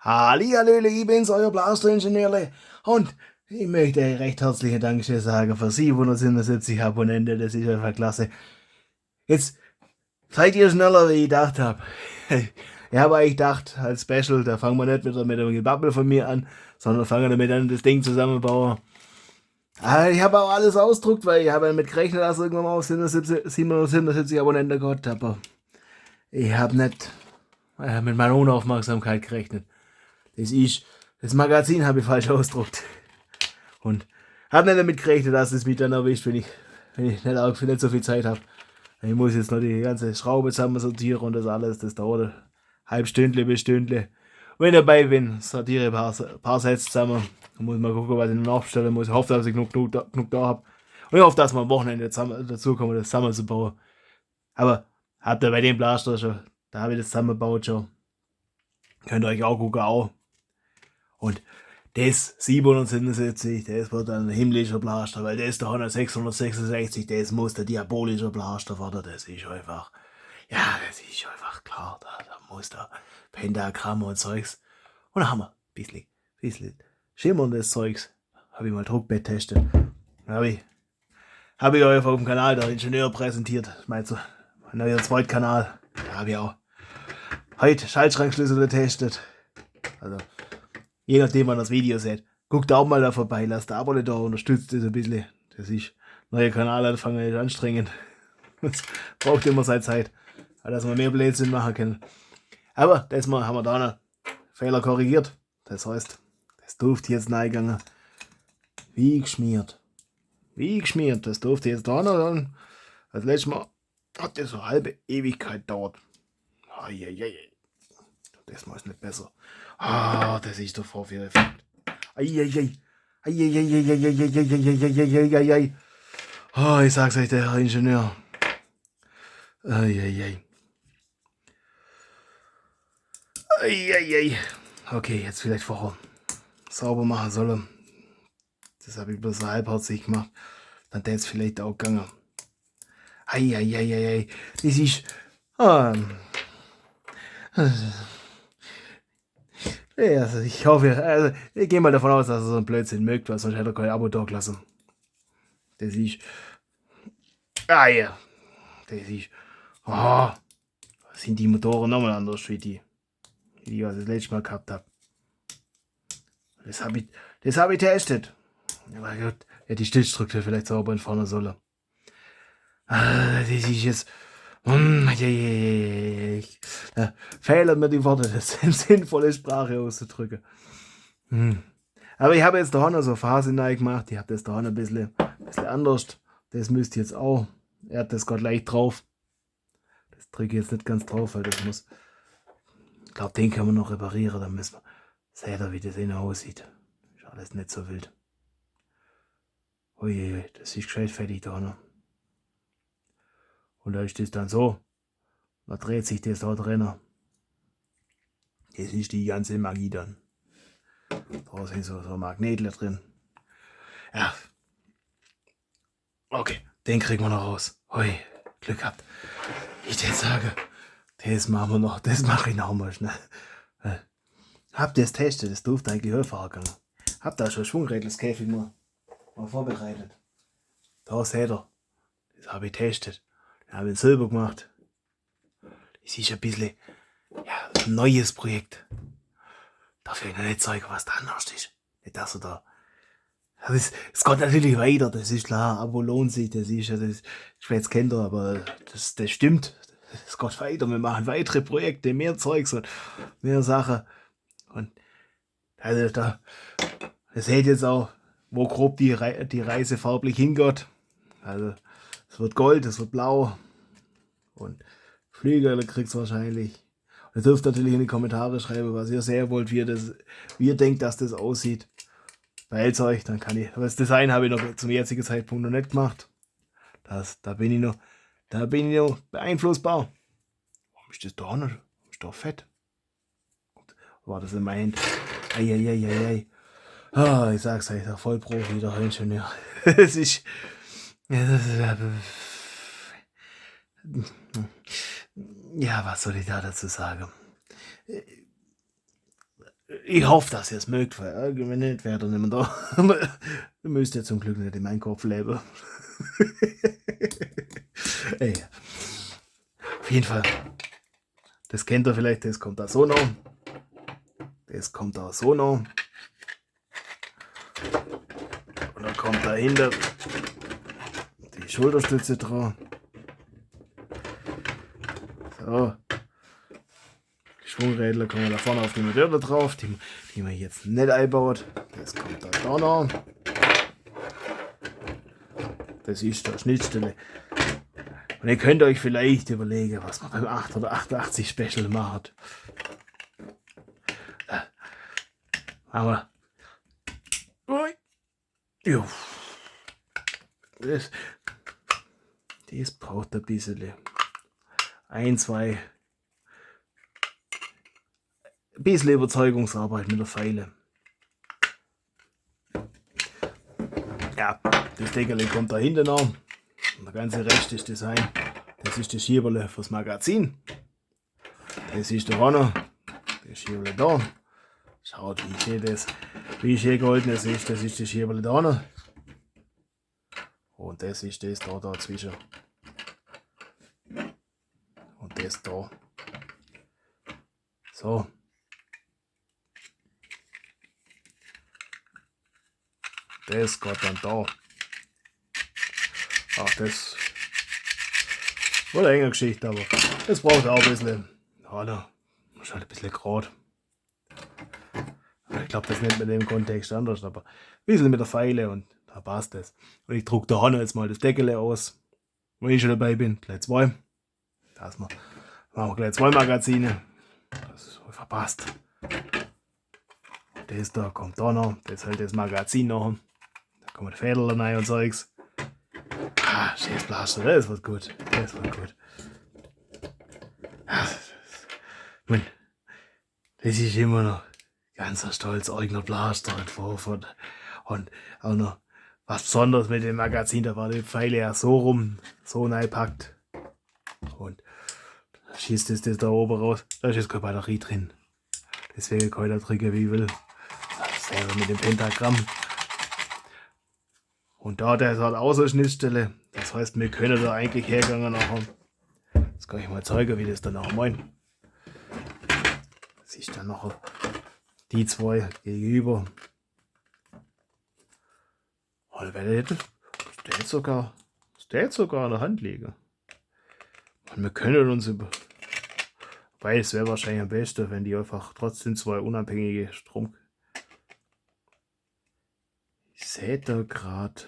Hallihallöle, ich bin's, euer Blaster-Ingenieurle. Und ich möchte euch recht herzlichen Dankeschön sagen für 777 Abonnenten, das ist einfach klasse. Jetzt seid ihr schneller, wie ich gedacht habe. Ich habe eigentlich gedacht, als Special, da fangen wir nicht wieder mit einem Gebabbel von mir an, sondern fangen damit an, das Ding zusammenbauen. Ich habe auch alles ausgedruckt, weil ich habe damit gerechnet, dass irgendwann mal auf 777 Abonnenten gehabt, aber ich habe nicht mit meiner Unaufmerksamkeit gerechnet. Das Magazin habe ich falsch ausgedruckt. Und habe nicht damit gerechnet, dass es mich dann erwischt, wenn ich nicht so viel Zeit habe. Ich muss jetzt noch die ganze Schraube zusammen sortieren und das alles. Das dauert ein halb Stündle bis Stündle. Wenn ich dabei bin, sortiere ich ein paar Sätze zusammen. Dann muss man gucken, was ich noch nachstellen muss. Ich hoffe, dass ich genug da habe. Und ich hoffe, dass wir am Wochenende dazu kommen, das zusammenzubauen. Aber habt ihr bei dem Blaster schon, da habe ich das zusammengebaut schon. Könnt ihr euch auch gucken, auch. Und das 777, das wird ein himmlischer Blaster, weil das da 666, das muss der diabolische Blaster werden, das ist einfach, ja, das ist einfach klar, da muss der Pentagramm und Zeugs. Und da haben wir ein bisschen schimmerndes Zeugs, habe ich mal Druckbett testet, habe ich euch auf dem Kanal der Ingenieur präsentiert, mein neuer Zweitkanal, da habe ich auch heute Schaltschrankschlüssel getestet, also je nachdem, wann das Video seht. Guckt auch mal da vorbei, lasst ein Abo da, unterstützt das ein bisschen. Das ist, neue Kanalanfang ist anstrengend. Das braucht immer seine Zeit, dass wir mehr Blödsinn machen können. Aber das Mal haben wir da noch Fehler korrigiert. Das heißt, das durfte jetzt reingegangen. Wie geschmiert. Das durfte jetzt da noch dann. Das letzte Mal hat das so eine halbe Ewigkeit dauert. Das Mal ist nicht besser. Das ist der Vorführeffekt. Ich sag's euch, der Herr Ingenieur. Okay, jetzt vielleicht vorher sauber machen sollen. Das habe ich bloß so halbherzig gemacht. Dann hätte es vielleicht auch gegangen. Das ist... Ja, also ich hoffe, ich gehe mal davon aus, dass er so einen Blödsinn mögt, weil sonst hätte er kein Abo da gelassen. Das ist... Das ist... Sind die Motoren nochmal anders wie die, was ich das letzte Mal gehabt habe. Das habe ich testet. Aber gut, ja, die Stützstruktur vielleicht sauber entfernen sollen. Das ist jetzt... Fehlen mir die Worte, das in sinnvolle Sprache auszudrücken. Aber ich habe jetzt da noch so Phasen gemacht. Ich habe das da noch ein bisschen anders. Das müsst ihr jetzt auch. Er hat das gerade leicht drauf. Das drücke ich jetzt nicht ganz drauf, weil das muss. Ich glaube, den können wir noch reparieren. Dann müssen wir. Seht ihr, wie das innen aussieht. Ist alles nicht so wild. Uiuiui, das ist gescheit fertig da noch. Und da ist das dann so. Da dreht sich das da drinnen. Das ist die ganze Magie dann. Da sind so Magnetle drin. Ja. Okay, den kriegen wir noch raus. Hui, Glück gehabt. Ich würde sagen, das machen wir noch. Das mache ich noch mal schnell. Habt ihr das testet? Das durfte eigentlich höher gehen. Habt ihr schon Schwungrädelskäfig mal vorbereitet? Da seht ihr. Das habe ich testet. Den habe ich in Silber gemacht. Das ist ein bisschen ein neues Projekt. Darf ich noch nicht zeigen, was da anders ist. Nicht, dass er da. Es geht natürlich weiter, das ist klar, Abo lohnt sich, das ist ja das jetzt kennt ihr, aber das stimmt. Es geht weiter, wir machen weitere Projekte, mehr Zeugs und mehr Sachen. Und also da, das seht jetzt auch, wo grob die Reise farblich hingeht. Also es wird Gold, es wird Blau und Flügel kriegt's wahrscheinlich. Ihr dürft natürlich in die Kommentare schreiben, was ihr sehen wollt, wie ihr denkt, dass das aussieht. Behalt's euch, dann kann ich. Aber das Design habe ich noch zum jetzigen Zeitpunkt noch nicht gemacht. Da bin ich noch beeinflussbar. Warum ist das da noch? Ist doch fett. War das in meinen Hand? Ich sag's euch, der Vollprofi, der Ingenieur. Es ist. Ja, was soll ich da dazu sagen? Ich hoffe, dass ihr es mögt, weil wenn nicht, wäre er nicht mehr da. Ihr müsst ja zum Glück nicht in meinem Kopf leben. Ey, auf jeden Fall. Das kennt ihr vielleicht, das kommt da so noch. Das kommt da so noch. Und dann kommt dahinter die Schulterstütze dran. So. Die Schwungräder kommen da vorne auf die Motoren drauf, die man jetzt nicht einbaut. Das kommt da noch. Das ist der Schnittstelle. Und ihr könnt euch vielleicht überlegen, was man beim 8 oder 88 Special macht. Aber das braucht ein bisschen. Ein bisschen Überzeugungsarbeit mit der Feile. Ja, das Deckel kommt da hinten noch. Und der ganze Rest ist Design. Das ist das Schieberle fürs Magazin. Das ist der Runner. Das Schieberle da. Schaut, wie schön gehalten es ist. Das ist das Schieberle da. Und das ist das da dazwischen. Und das da. So. Das geht dann da. Ach, das war eine enge Geschichte, aber das braucht auch ein bisschen. Ja, da muss halt ein bisschen gerade. Ich glaube, das nennt man in dem Kontext anders, aber ein bisschen mit der Feile und da passt das. Und ich drucke da Hanna jetzt mal das Deckel aus. Wenn ich schon dabei bin, gleich 2. Das machen wir gleich 2 Magazine. Das ist verpasst. Das da kommt da noch. Das ist halt das Magazin noch. Da kommen die Fädel rein und Zeugs. Ah, schönes Blaster, das wird gut. Das wird gut. Das ist immer noch ganz stolz, eigener Blaster entworfen. Und auch noch was Besonderes mit dem Magazin, da war die Pfeile ja so rum, so reinpackt. Und da schießt es das da oben raus. Da ist jetzt keine Batterie drin. Deswegen kann ich da drücken, wie ich will. Selber mit dem Pentagramm. Und da der hat auch so eine Schnittstelle. Das heißt, wir können da eigentlich hergehen nachher. Jetzt kann ich mal zeigen, wie das dann auch meint. Das ist dann noch die 2 gegenüber. Und wenn ich das sogar in der Hand lege. Und wir können uns über. Weil es wäre wahrscheinlich am besten, wenn die einfach trotzdem 2 unabhängige Strom. Ich sehe da gerade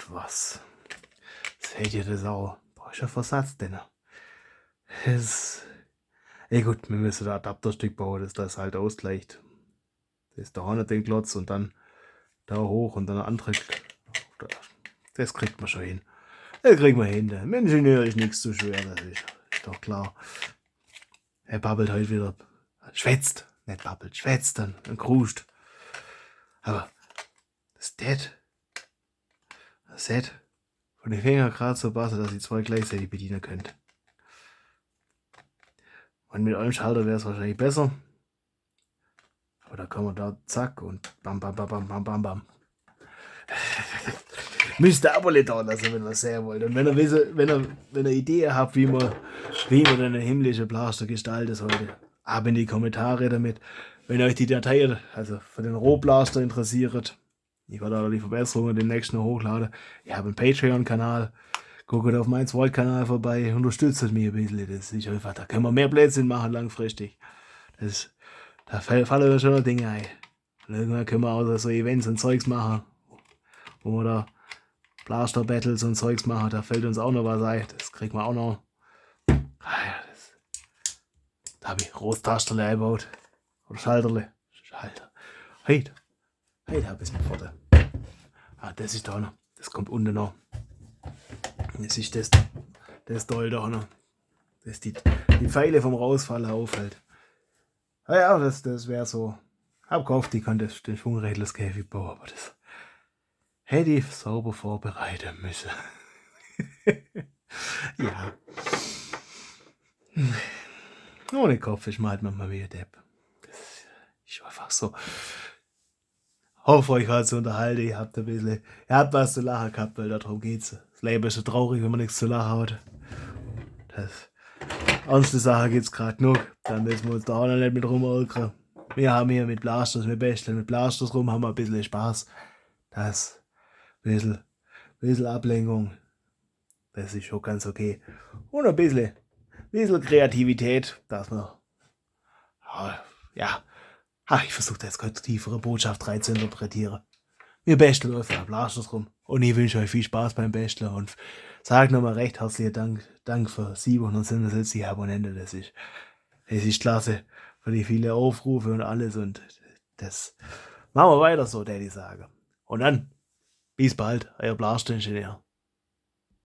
was. Seht ihr das auch? Brauche ich einen Versatz denn? Gut, wir müssen ein Adapterstück bauen, dass das halt ausgleicht. Das ist da auch nicht den Klotz und dann da hoch und dann ein anderer. Das kriegt man schon hin. Das kriegen wir hin. Der Ingenieur ist nichts zu schwer, das ist doch klar. Er babbelt heute wieder. Schwätzt. Nicht babbelt, schwätzt dann und kruscht. Aber das Set von den Fingern gerade so passen, dass ihr 2 gleichzeitig bedienen könnt. Und mit einem Schalter wäre es wahrscheinlich besser. Aber da kann man da zack und bam, bam, bam, bam, bam, bam, bam. Müsst ihr aber nicht da lassen, wenn ihr es sehen wollt. Und wenn ihr eine Idee habt, wie man den himmlischen Blaster gestaltet sollte, ab in die Kommentare damit. Wenn euch die Datei, also für den Rohblaster interessiert, ich werde da die Verbesserungen demnächst noch hochladen. Ich habe einen Patreon-Kanal. Guckt auf meinen Kanal vorbei, unterstützt mich ein bisschen. Das ist einfach, da können wir mehr Blödsinn machen langfristig. Da fallen schon noch Dinge ein. Und irgendwann können wir auch so Events und Zeugs machen. Oder Blaster-Battles und Zeugs machen. Da fällt uns auch noch was ein. Das kriegen wir auch noch. Da habe ich Rosttasterle eingebaut. Oder Schalterle. Heute habe ich es mit vorne. Das ist da noch. Das kommt unten noch. Das ist das Doll da noch. Das die Pfeile vom Rausfallen aufhält. Ja, das wäre so. Hab gehofft, ich kann den Schwungrädlerskäfig bauen, aber das hätte ich sauber vorbereiten müssen. Ja. Ohne Kopf ist man halt manchmal wie ein Depp. Das ist einfach so. Hoffe, euch hat zu unterhalten. Ihr habt was zu lachen gehabt, weil darum geht's. Das Leben ist so traurig, wenn man nichts zu lachen hat. Das ernste Sache gibt's gerade genug. Dann müssen wir uns da auch noch nicht mit rumärgern. Wir haben hier mit Blasters, wir basteln mit Blasters rum, haben wir ein bisschen Spaß. Das, bisschen Ablenkung. Das ist schon ganz okay. Und ein bisschen Kreativität, dass man, ja, ich versuche da jetzt keine tiefere Botschaft rein zu interpretieren. Wir basteln einfach Blasters rum. Und ich wünsche euch viel Spaß beim Basteln und sage nochmal recht herzlichen Dank für 777 Abonnenten. Das ist klasse. Für die vielen Aufrufe und alles. Und das machen wir weiter so, Daddy sagen. Und dann, bis bald, euer Blaster-Ingenieur.